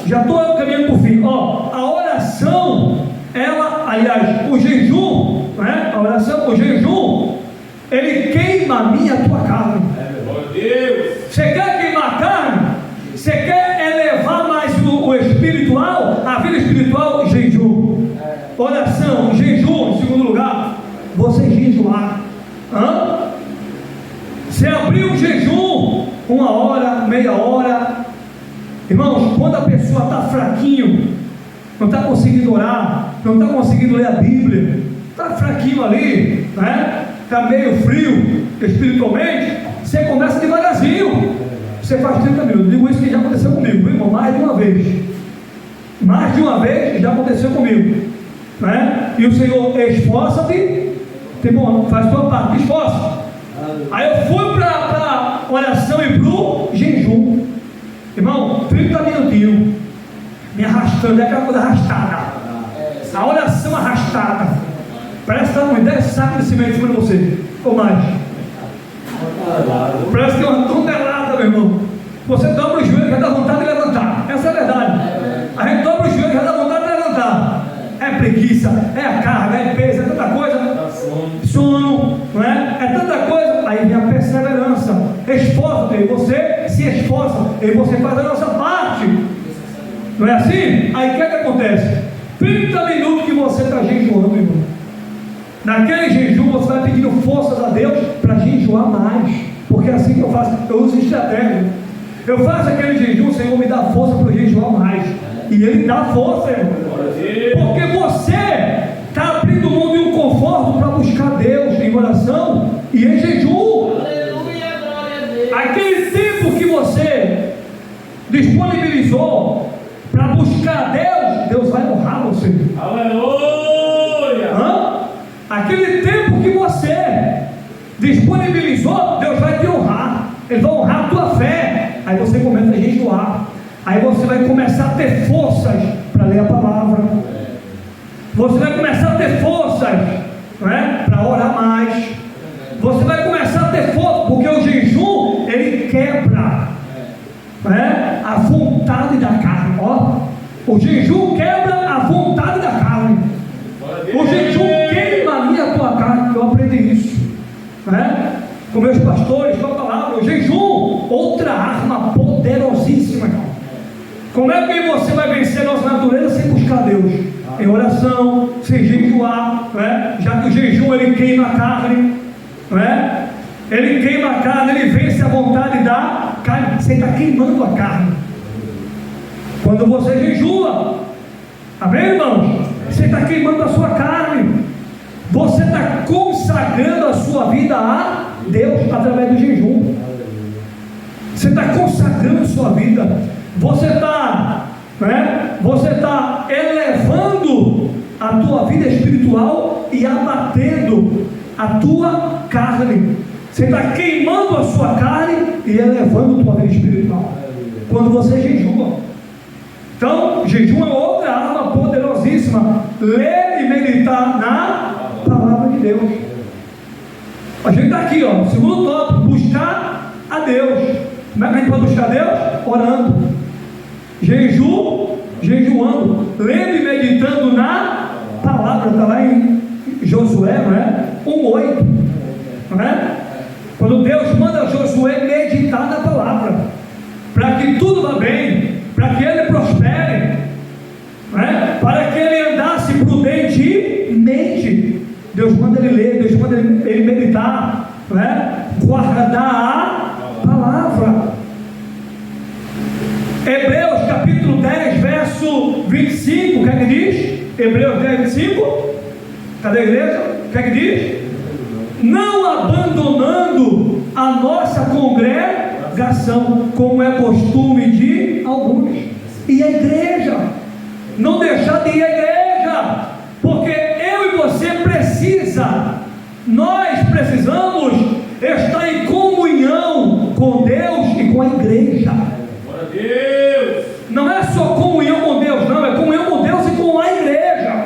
A: Já estou caminhando para o fim. A oração, aliás, o jejum, né? A oração, o jejum, ele queima a minha e a tua carne. Você quer queimar a carne? Você quer elevar mais o espiritual, a vida espiritual? Jejum. Oração, jejum. Em segundo lugar, você jejuar. Você abriu um jejum, 1 hora, meia hora. Irmãos, quando a pessoa está fraquinho, não está conseguindo orar, não está conseguindo ler a Bíblia, está fraquinho ali, né? Está meio frio espiritualmente, você começa devagarzinho. Você faz 30 minutos. Eu digo isso que já aconteceu comigo, irmão, mais de uma vez. Mais de uma vez já aconteceu comigo, né? E o Senhor, esforça-te, faz tua parte, esforça. Aí eu fui para a oração e para o jejum, irmão, 30 minutinhos, me arrastando, é aquela coisa arrastada, a oração arrastada, parece que está com 10 sacos de cimento em cima de você, ou mais, parece que é uma tonelada, meu irmão. Você dobra o joelho, já dá vontade de levantar, essa é a verdade. A gente dobra o joelho, já dá vontade de levantar. É preguiça, é a carga, é peso, é tanta coisa, sono, não é? É tanta coisa. Aí vem a perseverança. Esforça-te, você se esforça, e você faz a nossa parte. Não é assim? Aí o que acontece? 30 minutos que você está jejuando, irmão. Naquele jejum você vai pedindo forças a Deus para jejuar mais. Porque é assim que eu faço, eu uso estratégia. Eu faço aquele jejum, o Senhor me dá força para jejuar mais. E Ele dá força, irmão. Porque você está abrindo mão de um conforto para buscar Deus em oração e em jejum.
B: Aleluia, glória a Deus.
A: Aquele tempo que você disponibilizou para buscar Deus, Deus vai honrar você.
B: Aleluia.
A: Aquele tempo que você disponibilizou, Deus vai te honrar. Ele vai honrar a tua fé. Aí você começa a jejuar. Aí você vai começar a ter forças para ler a palavra. Você vai começar a ter forças, não é? Para orar mais. Você vai começar a ter força, porque o jejum ele quebra, não é? A vontade da carne. Ó, o jejum quebra a vontade da carne. O jejum queima ali a tua carne. Eu aprendi isso, não é? Com meus pastores, com a palavra. O jejum, outra arma poderosíssima, irmão. Como é que você vai vencer a nossa natureza sem buscar Deus? Em oração, sem jejuar, não é? Já que o jejum ele queima a carne, não é? Ele queima a carne, ele vence a vontade da carne. Você está queimando a carne quando você jejua. Amém, irmãos? Você está queimando a sua carne. Você está consagrando a sua vida a Deus através do jejum. Você está consagrando a sua vida. Você está, né? Você está elevando a tua vida espiritual e abatendo a tua carne. Você está queimando a sua carne e elevando a tua vida espiritual quando você jejua. Então, jejum é outra arma poderosíssima. Ler e meditar na palavra de Deus. A gente está aqui, ó, segundo tópico, buscar a Deus. Como é que a gente pode buscar a Deus? Orando. Jejuando, lendo e meditando na palavra. Está lá em Josué, não é? 1:8, não é? Quando Deus manda Josué meditar na palavra, para que tudo vá bem, para que ele prospere, não é? Para que ele andasse prudentemente. Deus manda ele ler, Deus manda ele meditar, não é? Guardar a palavra. Hebreus capítulo 10, verso 25, o que é que diz? Hebreus 10, 25, cadê a igreja? O que é que diz? Não abandonando a nossa congregação, como é costume de alguns. E a igreja, não deixar de ir à igreja, porque eu e você nós precisamos estar em comunhão com Deus e com a igreja.
B: Deus.
A: Não é só comunhão com Deus, não, é comunhão com Deus e com a igreja.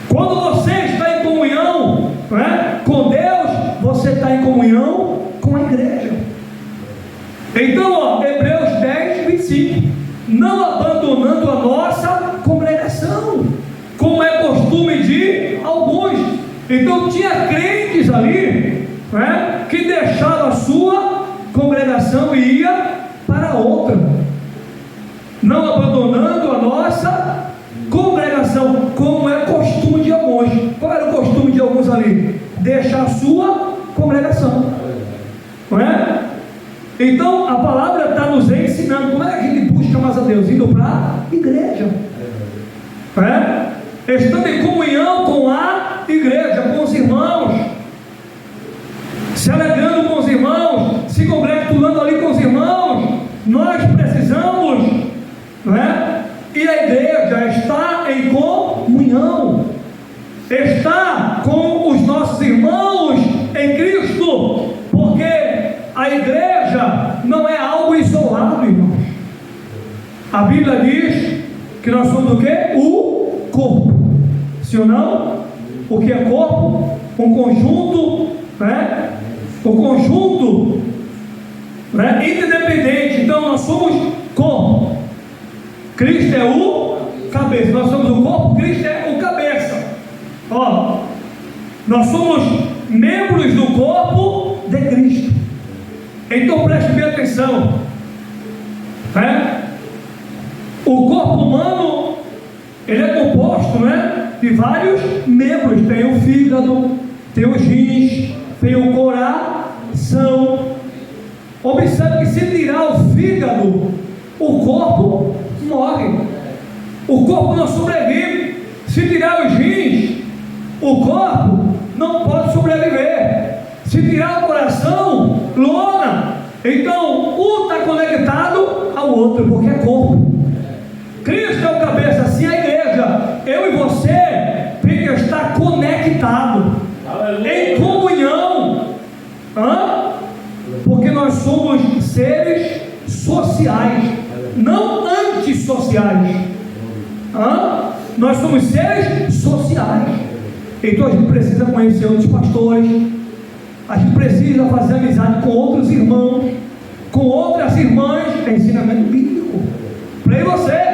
A: Quando você está em comunhão, né, com Deus, você está em comunhão com a igreja. Então, ó, Hebreus 10, 25, não abandonando a nossa congregação, como é costume de alguns. Então tinha crentes ali, né, que deixaram a sua congregação e ia para outra, não abandonando a nossa congregação, como é costume de alguns. Qual era o costume de alguns ali? Deixar a sua congregação. Então a palavra está nos ensinando como é que a gente busca mais a Deus, indo para a igreja, estando em comunhão com a igreja, com os irmãos, se alegrando com os irmãos, se congratulando ali com os irmãos. Nós precisamos, e a igreja está em comunhão, está com os nossos irmãos em Cristo, porque a igreja não é algo isolado, irmãos. A Bíblia diz que nós somos o quê? O corpo. Sim ou não? O que é corpo? Um conjunto, o conjunto, interdependente. Então nós somos corpo. Cristo é o cabeça. Nós somos o corpo, Cristo é o cabeça. Nós somos membros do corpo de Cristo. Então preste bem atenção. O corpo humano, ele é composto, de vários membros. Tem o fígado, tem os rins, tem o coração. Observe que se tirar o fígado, o corpo morre. O corpo não sobrevive. Se tirar os rins, o corpo não pode sobreviver. Se tirar o coração, lona. Então um está conectado ao outro, porque é corpo. Cristo é o cabeça, assim é a igreja. Eu e você tem que estar conectado, em comunhão, porque nós somos seres sociais, não antissociais. Nós somos seres sociais. Então a gente precisa conhecer outros pastores, a gente precisa fazer amizade com outros irmãos, com outras irmãs. É ensinamento bíblico. Para você,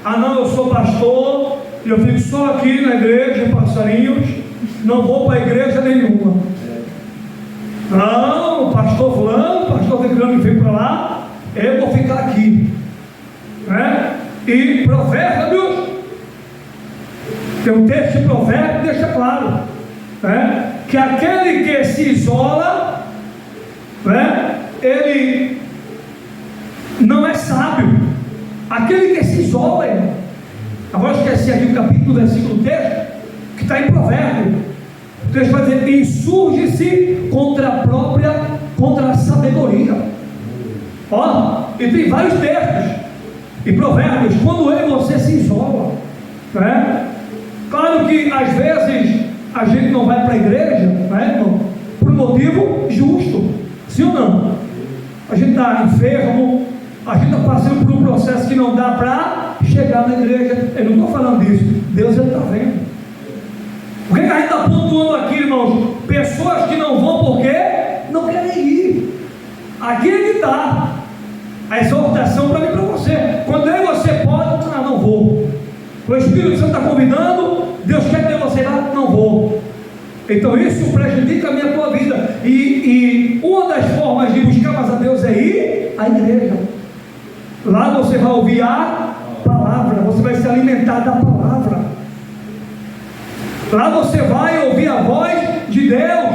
A: não, eu sou pastor, eu fico só aqui na igreja, passarinhos, não vou para a igreja nenhuma. Não, pastor fulano, pastor Vicrano veio para lá, eu vou ficar aqui. E Provérbios, tem um texto de Provérbios que deixa claro, que aquele que se isola, ele não é sábio. Aquele que se isola, irmão. Agora esqueci aqui o capítulo, versículo, texto que está em Provérbios. O texto vai dizer: insurge-se contra a sabedoria. E tem vários textos e Provérbios, quando eu e você se isola, claro que às vezes a gente não vai para a igreja, irmão, por um motivo justo, sim ou não? A gente está enfermo, a gente está passando por um processo que não dá para chegar na igreja. Eu não estou falando disso, Deus está vendo. O que a gente está pontuando aqui, irmãos? Pessoas que não vão porque não querem ir. Aqui é que está a exortação para mim e para você. Quando eu e você pode, não vou. O Espírito Santo está convidando, Deus quer ter você lá, não vou. Então isso prejudica a minha tua vida. E uma das formas de buscar mais a Deus é ir à igreja. Lá você vai ouvir a palavra, você vai se alimentar da palavra. Lá você vai ouvir a voz de Deus,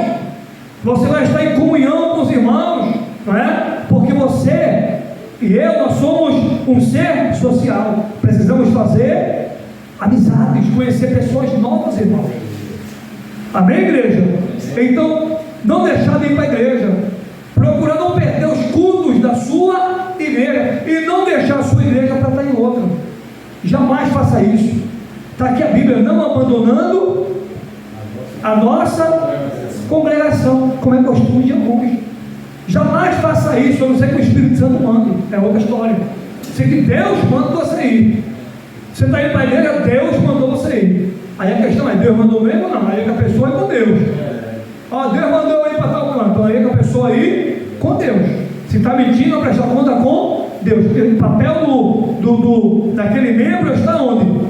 A: você vai estar em comunhão com os irmãos, porque você e eu, nós somos um ser social, precisamos fazer amizades, conhecer pessoas novas, irmãos. Amém, igreja? Então, não deixar de ir para a igreja, procurar não perder os cultos da sua igreja, e não deixar a sua igreja para estar em outra. Jamais faça isso. Está aqui a Bíblia: não abandonando a nossa congregação, como é costume de alguns. Jamais faça isso, a não ser que o Espírito Santo mande. É outra história. Sei que Deus manda você ir. Você está indo para a igreja, Deus mandou você ir. Aí a questão é: Deus mandou mesmo ou não? Aí que a pessoa é com Deus. Deus mandou eu ir para tal canto. Aí que a pessoa ir com Deus. Se está mentindo, vai prestar conta com Deus. Porque o papel daquele membro está onde?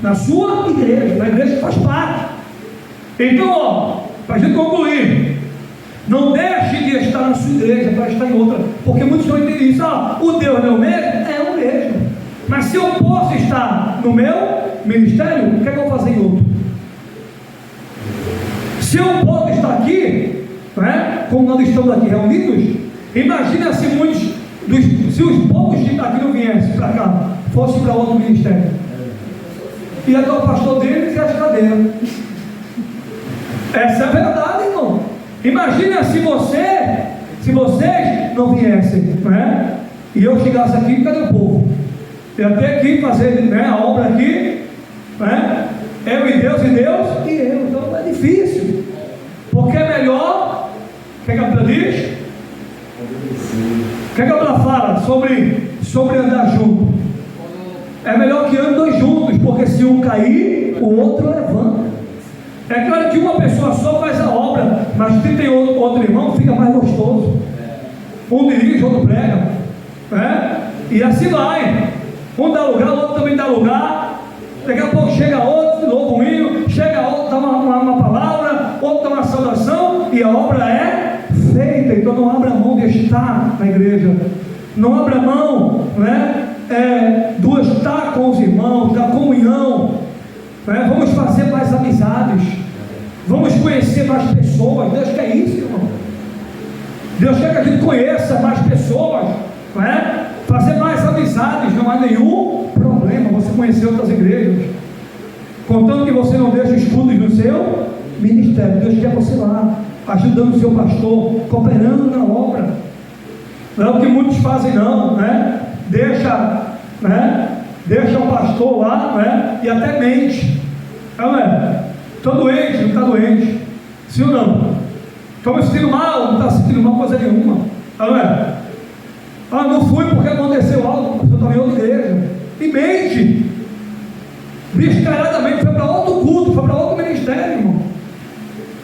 A: Na sua igreja, na igreja que faz parte. Então, para a gente concluir, não deixe de estar na sua igreja para estar em outra, porque muitos estão entendendo isso. O Deus não é o mesmo? É o mesmo. Mas se eu posso estar no meu ministério, o que é que eu vou fazer em outro? Se eu posso estar aqui, como nós estamos aqui reunidos, Imagina se se os poucos que daqui não viessem para cá, fossem para outro ministério. Ia dar o pastor deles e as cadeiras. Essa é a verdade, irmão. Imagina se vocês não viessem, né? E eu chegasse aqui, cadê o povo? Eu ia ter que fazer, né, a obra aqui, né? Eu e Deus e eu. Então é difícil. Porque é melhor. O que a Bíblia diz? O que a Bíblia fala sobre andar junto? É melhor que andem dois juntos, porque se um cair, o outro levanta. É claro que uma pessoa só faz a obra, mas se tem outro irmão, fica mais gostoso. Um dirige, outro prega, né? E assim vai. Um dá lugar, o outro também dá lugar. Daqui a pouco chega outro, louva um hino, chega outro, dá uma palavra, outro dá uma saudação, e a obra é feita. Então não abra mão de estar na igreja. Não abra mão, né? Do estar com os irmãos, da comunhão, né? Vamos fazer mais amizades, vamos conhecer mais pessoas. Deus quer isso, irmão. Deus quer que a gente conheça mais pessoas, né? Fazer mais amizades. Não há nenhum problema você conhecer outras igrejas, contanto que você não deixe escudos no seu ministério. Deus quer você lá, ajudando o seu pastor, cooperando na obra. Não é o que muitos fazem, não, né? Deixa o pastor lá, né? E até mente. Não é? Estou doente, não está doente. Sim ou não? Estou me sentindo mal, não está sentindo mal coisa nenhuma. Não é? Não fui porque aconteceu algo, porque eu estava em outra igreja. E mente. Descaradamente, foi para outro culto, foi para outro ministério, irmão.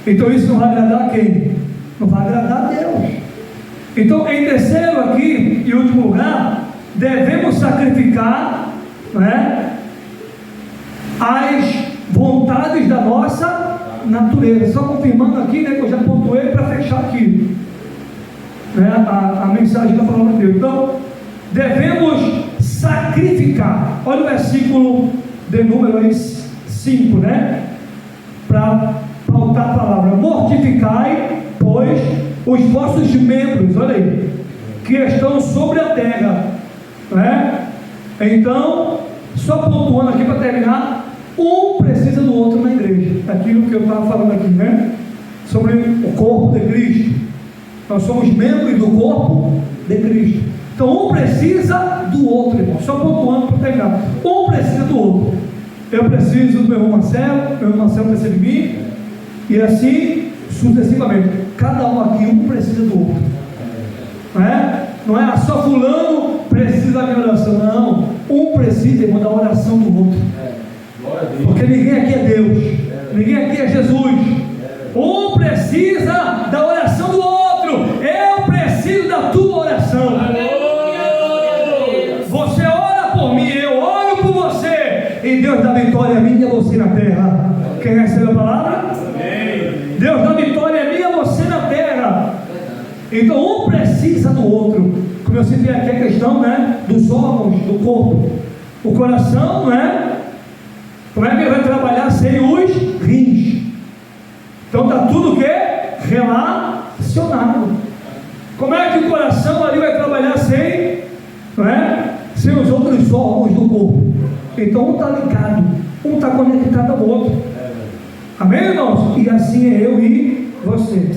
A: Então isso não vai agradar a quem? Não vai agradar a Deus. Então, em terceiro aqui e último lugar, devemos sacrificar, né, as vontades da nossa natureza. Só confirmando aqui, né, que eu já pontuei para fechar aqui, né, a mensagem da palavra de Deus. Então, devemos sacrificar. Olha o versículo de número 5, né, para pautar a palavra. Mortificai, pois, os vossos membros, olha aí, que estão sobre a terra, né? Então, só pontuando aqui para terminar, um precisa do outro na igreja. Aquilo que eu estava falando aqui, né? Sobre o corpo de Cristo. Nós somos membros do corpo de Cristo. Então, um precisa do outro, irmão. Só pontuando para terminar. Um precisa do outro. Eu preciso do meu irmão Marcelo precisa de mim, e assim sucessivamente. Cada um aqui, um precisa do outro. Não é só fulano precisa da minha oração. Não. Um precisa, irmão, da oração do outro. Porque ninguém aqui é Deus. Ninguém aqui é Jesus. Um precisa da oração do outro. Eu preciso da tua oração. Você ora por mim, eu oro por você. E Deus dá vitória a mim e a você na terra. Quem recebe a palavra? Deus dá vitória a mim e a você na terra. Então um precisa do outro. Como eu citei aqui a questão, né, dos órgãos do corpo. O coração, né? Como é que ele vai trabalhar sem os rins? Então está tudo o que? Relacionado. Como é que o coração ali vai trabalhar sem, não é? Sem os outros órgãos do corpo? Então um está ligado, um está conectado ao outro. Amém, irmãos? E assim é eu e você.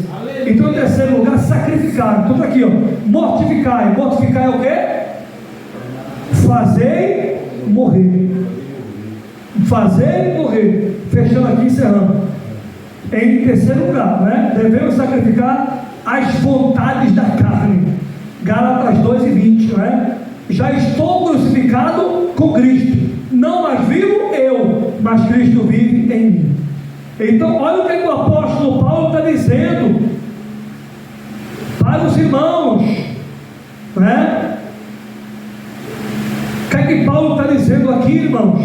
A: Então, em terceiro lugar, sacrificar. Então, está aqui, ó. Mortificar. Mortificar é o quê? Fazer morrer. Fazer morrer. Fechando aqui, encerrando. Em terceiro lugar, né? Devemos sacrificar as vontades da carne. Gálatas 2:20, né? Já estou crucificado com Cristo. Não mais vivo eu, mas Cristo vive em mim. Então, olha o que o apóstolo Paulo está dizendo para os irmãos, né? O que Paulo está dizendo aqui, irmãos?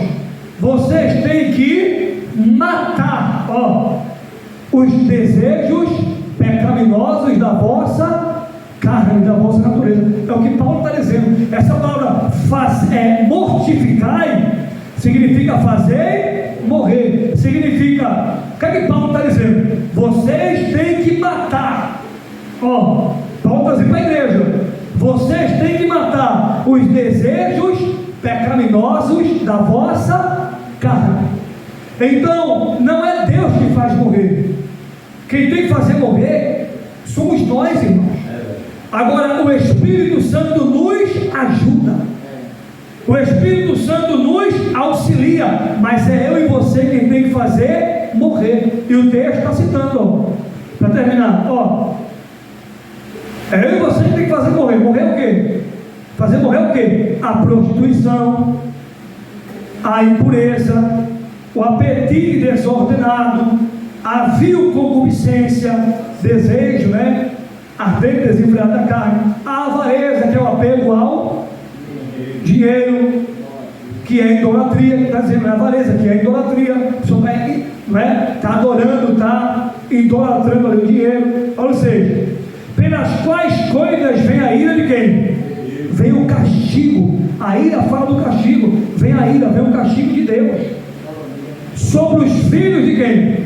A: Vocês têm que matar, os desejos pecaminosos da vossa carne, da vossa natureza. É o que Paulo está dizendo. Essa palavra mortificar significa fazer morrer. Significa, o que Paulo está dizendo? Vocês têm que matar. Paulo está dizendo para a igreja: os desejos pecaminosos da vossa carne. Então, não é Deus que faz morrer. Quem tem que fazer morrer somos nós, irmãos. Agora, o Espírito Santo nos ajuda. O Espírito Santo nos auxilia, mas é eu e você quem tem que fazer morrer. E o texto está citando, para terminar, é eu e você que tem que fazer morrer. Morrer o quê? Fazer morrer o quê? A prostituição, a impureza, o apetite desordenado, a vil concupiscência, desejo, ardente, desenfreado da carne, a avareza, que é o apego ao dinheiro, que é idolatria, que está dizendo, é avareza, que é idolatria, a pessoa está adorando, está idolatrando ali o dinheiro, ou seja, pelas quais coisas vem a ira de quem? Vem o castigo. A ira fala do castigo, vem a ira, vem o castigo de Deus sobre os filhos de quem?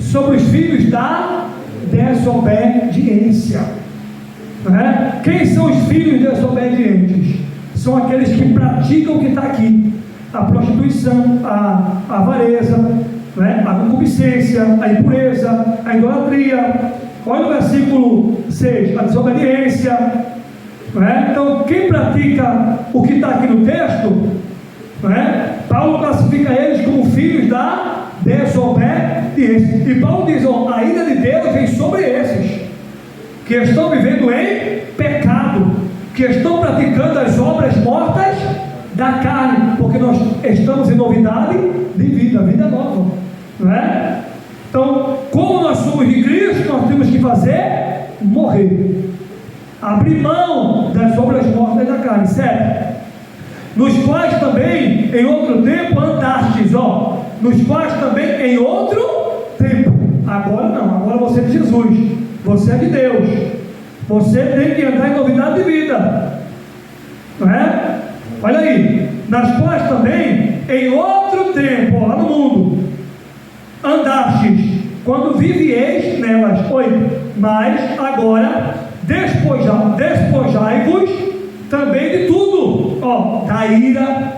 A: Sobre os filhos da desobediência. Quem são os filhos desobedientes? São aqueles que praticam o que está aqui: a prostituição, a avareza, a concupiscência, a impureza, a idolatria. Olha o versículo 6, a desobediência. Então, quem pratica o que está aqui no texto, Paulo classifica eles como filhos da desobediência. E Paulo diz: a ira de Deus vem sobre esses que estão vivendo em pecado, que estão praticando as obras mortas da carne, porque nós estamos em novidade de vida, vida nova, Então, como nós somos de Cristo, nós temos que fazer morrer, abrir mão das obras mortas da carne, certo? Nos quais também em outro tempo andastes, nos quais também em outro tempo. Agora não, agora você é de Jesus, você é de Deus, você tem que andar em novidade de vida, Olha aí, nas quais também em outro tempo, lá no mundo, andastes, quando vivieis nelas, mas agora despojai-vos também de tudo, da ira,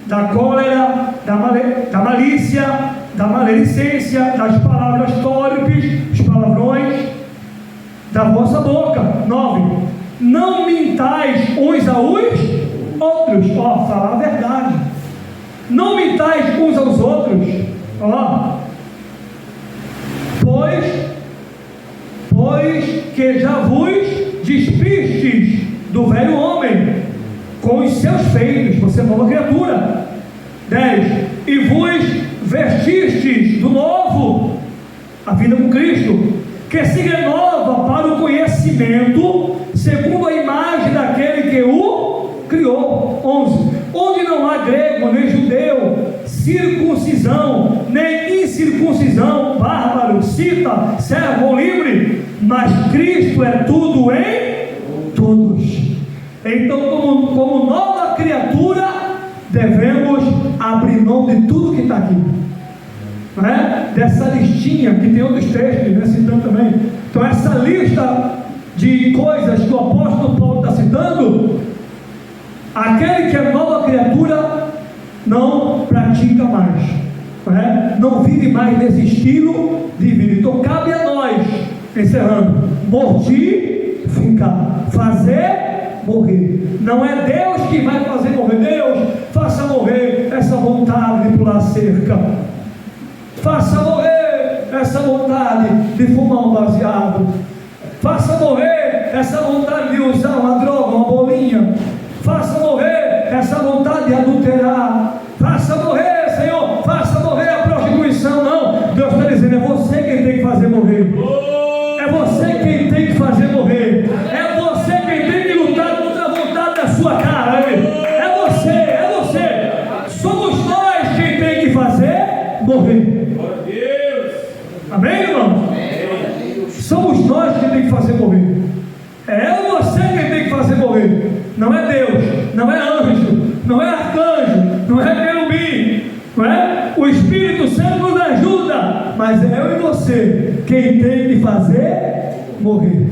A: da cólera, da malícia, da maledicência, das palavras tórpes, os palavrões da vossa boca. 9. Não mintais uns aos outros, falar a verdade. Não mintais uns aos outros, pois que já vos despistes do velho homem com os seus feitos, você é nova criatura. 10. E vos vestistes do novo, a vida com Cristo, que se renova para o conhecimento segundo a imagem daquele que o criou. 11. Onde não há grego nem judeu, circuncisão nem incircuncisão, bárbaro, cita, servo ou livre, mas Cristo é tudo em todos. Então, como nova criatura, devemos abrir mão de tudo que está aqui, dessa listinha, que tem outros textos, citando também. Então, essa lista de coisas que o apóstolo Paulo está citando, aquele que é nova criatura não pratica mais, não vive mais nesse estilo de vida. Então cabe a nós, encerrando, mortificar, fazer morrer. Não é Deus que vai fazer morrer. Deus, faça morrer essa vontade de pular cerca, faça morrer essa vontade de fumar um baseado, faça morrer essa vontade de usar uma droga, uma bolinha, faça morrer essa vontade de adulterar, faça morrer, Senhor, faça morrer a prostituição. Não, Deus está dizendo: é você quem tem que fazer morrer, é você quem tem que fazer morrer, é você quem tem que lutar contra a vontade da sua carne, é você, somos nós quem tem que fazer morrer. Amém, irmão? Somos nós quem tem que fazer morrer, é você quem tem que fazer morrer. Não é Deus, não é anjo, não é arcanjo, não é querubim, O Espírito Santo nos ajuda, mas é eu e você quem tem que fazer morrer.